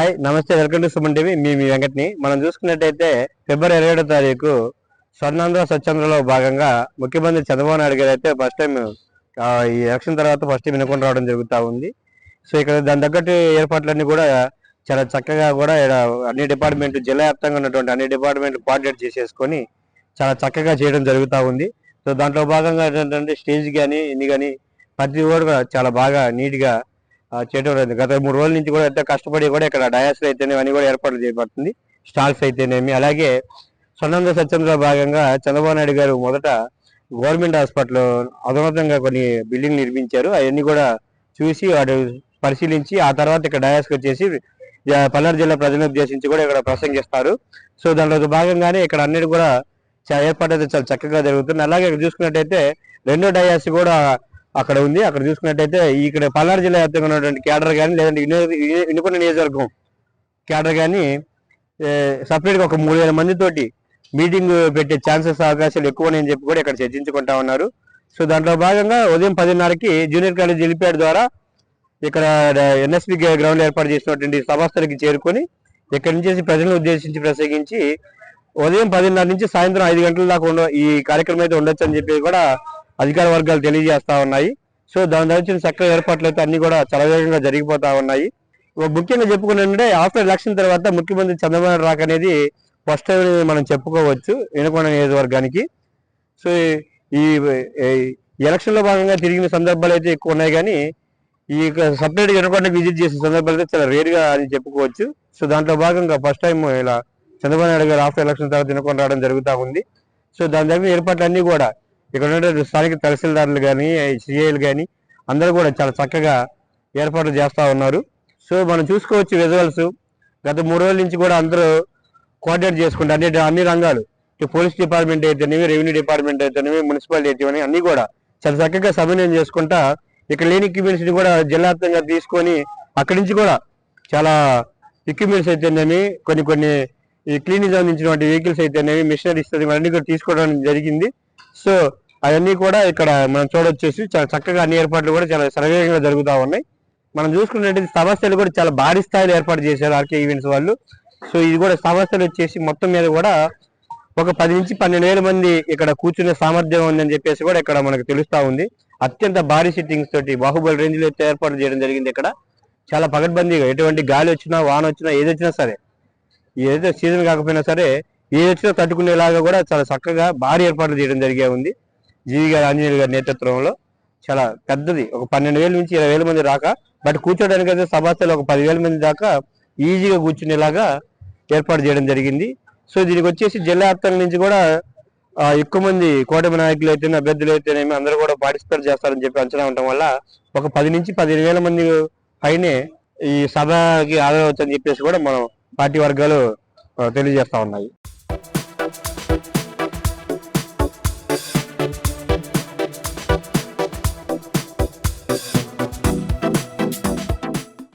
Hi నమస్తే, welcome to Suman TV. మీ వెంకట్ని. మనం చూసుకున్నట్టయితే ఫిబ్రవరి 27వ తారీఖు స్వర్ణాంధ్ర స్వచ్ఛంద్రలో భాగంగా ముఖ్యమంత్రి చంద్రబాబు నాయుడు గారు అయితే ఫస్ట్ టైం ఈ ఎలక్షన్ తర్వాత ఫస్ట్ టైం వినుకొని రావడం జరుగుతూ ఉంది. సో ఇక్కడ దాని తగ్గట్టు ఏర్పాట్లన్నీ కూడా చాలా చక్కగా కూడా అన్ని డిపార్ట్మెంట్ జిల్లా వ్యాప్తంగా ఉన్నటువంటి అన్ని డిపార్ట్మెంట్లు కోఆర్డినేట్ చేసేసుకొని చాలా చక్కగా చేయడం జరుగుతూ ఉంది. సో దాంట్లో భాగంగా ఏంటంటే స్టేజ్ కానీ ఇన్ని కానీ ప్రతి కూడా చాలా బాగా నీట్గా చేయడం లేదు. గత 3 రోజుల నుంచి కూడా ఎంతో కష్టపడి కూడా ఇక్కడ డయాస్లు అయితేనేమి అన్ని కూడా ఏర్పాట్లు చేయబడుతుంది. స్టాల్స్ అయితేనేమి, అలాగే స్వర్ణాంధ్ర స్వచ్ఛంద్రలో భాగంగా చంద్రబాబు నాయుడు గారు మొదట గవర్నమెంట్ హాస్పిటల్ అధునాతంగా కొన్ని బిల్డింగ్ నిర్మించారు. అవన్నీ కూడా చూసి వాటి పరిశీలించి ఆ తర్వాత ఇక్కడ డయాస్కి వచ్చేసి పల్నాడు జిల్లా ప్రజలను ఉద్దేశించి కూడా ఇక్కడ ప్రసంగిస్తారు. సో దాంట్లో భాగంగానే ఇక్కడ అన్నిటి కూడా ఏర్పాటు అయితే చాలా చక్కగా జరుగుతుంది. అలాగే ఇక్కడ చూసుకున్నట్టయితే రెండో డయాస్ కూడా అక్కడ ఉంది. అక్కడ చూసుకున్నట్టయితే ఇక్కడ పల్నాడు జిల్లా వ్యాప్తంగా ఉన్నటువంటి క్యాడర్ కానీ లేదంటే ఇనుకొండ నియోజకవర్గం క్యాడర్ కానీ సపరేట్గా ఒక 3000 మందితోటి మీటింగ్ పెట్టే ఛాన్సెస్ అవకాశాలు ఎక్కువ అని చెప్పి కూడా ఇక్కడ చర్చించుకుంటా ఉన్నారు. సో దాంట్లో భాగంగా ఉదయం 10:30కి జూనియర్ కాలేజ్ ఎలిప్యాడ్ ద్వారా ఇక్కడ ఎన్ఎస్పి గ్రౌండ్ ఏర్పాటు చేసినటువంటి సభాస్థలికి చేరుకొని ఇక్కడి నుంచి ప్రజలను ఉద్దేశించి ప్రసంగించి ఉదయం 10:30 నుంచి సాయంత్రం 5 గంటల దాకా ఈ కార్యక్రమం అయితే ఉండొచ్చు అని చెప్పి కూడా అధికార వర్గాలు తెలియజేస్తా ఉన్నాయి. సో దాని దగ్గర చక్కగా ఏర్పాట్లు అయితే అన్ని కూడా చాలా వేగంగా జరిగిపోతా ఉన్నాయి. ముఖ్యంగా చెప్పుకున్నట్టే ఆఫ్టర్ ఎలక్షన్ తర్వాత ముఖ్యమంత్రి చంద్రబాబు రాక అనేది ఫస్ట్ టైం మనం చెప్పుకోవచ్చు వినుకొండ నియోజకవర్గానికి. సో ఈ ఎలక్షన్ లో భాగంగా తిరిగిన సందర్భాలు అయితే ఎక్కువ ఉన్నాయి, కానీ ఈ సపరేట్ వినుకొండ విజిట్ చేసిన సందర్భాలు అయితే చాలా రేర్ గా అని చెప్పుకోవచ్చు. సో దాంట్లో భాగంగా ఫస్ట్ టైం ఇలా చంద్రబాబు నాయుడు గారు ఆఫ్టర్ ఎలక్షన్ తర్వాత వినుకొండ రావడం జరుగుతూ ఉంది. సో దాని దగ్గర ఏర్పాట్లు అన్ని కూడా ఇక్కడ ఉన్న స్థానిక తహసీల్దారులు కానీ సిఐలు కానీ అందరూ కూడా చాలా చక్కగా ఏర్పాట్లు చేస్తూ ఉన్నారు. సో మనం చూసుకోవచ్చు విజువల్స్. గత 3 రోజుల నుంచి కూడా అందరూ కోఆర్డినేట్ చేసుకుంటే అన్ని రంగాలు, పోలీస్ డిపార్ట్మెంట్ అయితేనేవి, రెవెన్యూ డిపార్ట్మెంట్ అయితేనేవి, మున్సిపాలిటీ అయితేనే అన్ని కూడా చాలా చక్కగా సమన్వయం చేసుకుంటా ఇక్కడ లేని ఎక్విప్మెంట్స్ కూడా జిల్లా వ్యాప్తంగా తీసుకొని అక్కడి నుంచి కూడా చాలా ఎక్విప్మెంట్స్ అయితేనేమి కొన్ని ఈ క్లీనింగ్ సంబంధించినటువంటి వెహికల్స్ అయితేనేవి, మిషనరీస్ అన్ని కూడా తీసుకోవడం జరిగింది. సో అవన్నీ కూడా ఇక్కడ మనం చూడొచ్చేసి చాలా చక్కగా అన్ని ఏర్పాట్లు కూడా చాలా సరవేగంగా జరుగుతూ ఉన్నాయి. మనం చూసుకున్నట్టు సభస్థలు కూడా చాలా భారీ స్థాయిలో ఏర్పాటు చేశారు ఆర్కే ఈవెంట్స్ వాళ్ళు. సో ఇది కూడా సభస్థలు వచ్చేసి మొత్తం మీద కూడా ఒక 10 నుంచి 12,000 మంది ఇక్కడ కూర్చునే సామర్థ్యం ఉందని చెప్పేసి కూడా ఇక్కడ మనకు తెలుస్తా ఉంది. అత్యంత భారీ సిట్టింగ్స్ తోటి బాహుబలి రేంజ్ లో అయితే ఏర్పాటు చేయడం జరిగింది. ఇక్కడ చాలా పకడ్బందీగా ఎటువంటి గాలి వచ్చినా, వాన వచ్చినా, ఏదొచ్చినా సరే, ఏదైతే సీజన్ కాకపోయినా సరే ఏదొచ్చినా తట్టుకునేలాగా కూడా చాలా చక్కగా భారీ ఏర్పాట్లు చేయడం జరిగే ఉంది. జీవి గారి ఆంజనేయులు గారి నేతృత్వంలో చాలా పెద్దది, ఒక 12,000 నుంచి 20,000 మంది రాక, బట్ కూర్చోడానికి అయితే సభాస్థలు ఒక 10,000 మంది దాకా ఈజీగా కూర్చునేలాగా ఏర్పాటు చేయడం జరిగింది. సో దీనికి వచ్చేసి జిల్లా వ్యాప్తంగా నుంచి కూడా ఎక్కువ మంది కూటమి నాయకులు అయితేనే, అభ్యర్థులు అయితేనేమి అందరూ కూడా పార్టిసిపేట్ చేస్తారని చెప్పి అంచనా ఉండటం వల్ల ఒక 10 నుంచి 15,000 మంది పైనే ఈ సభకి హాజరవచ్చని చెప్పేసి కూడా మనం పార్టీ వర్గాలు తెలియజేస్తా ఉన్నాయి.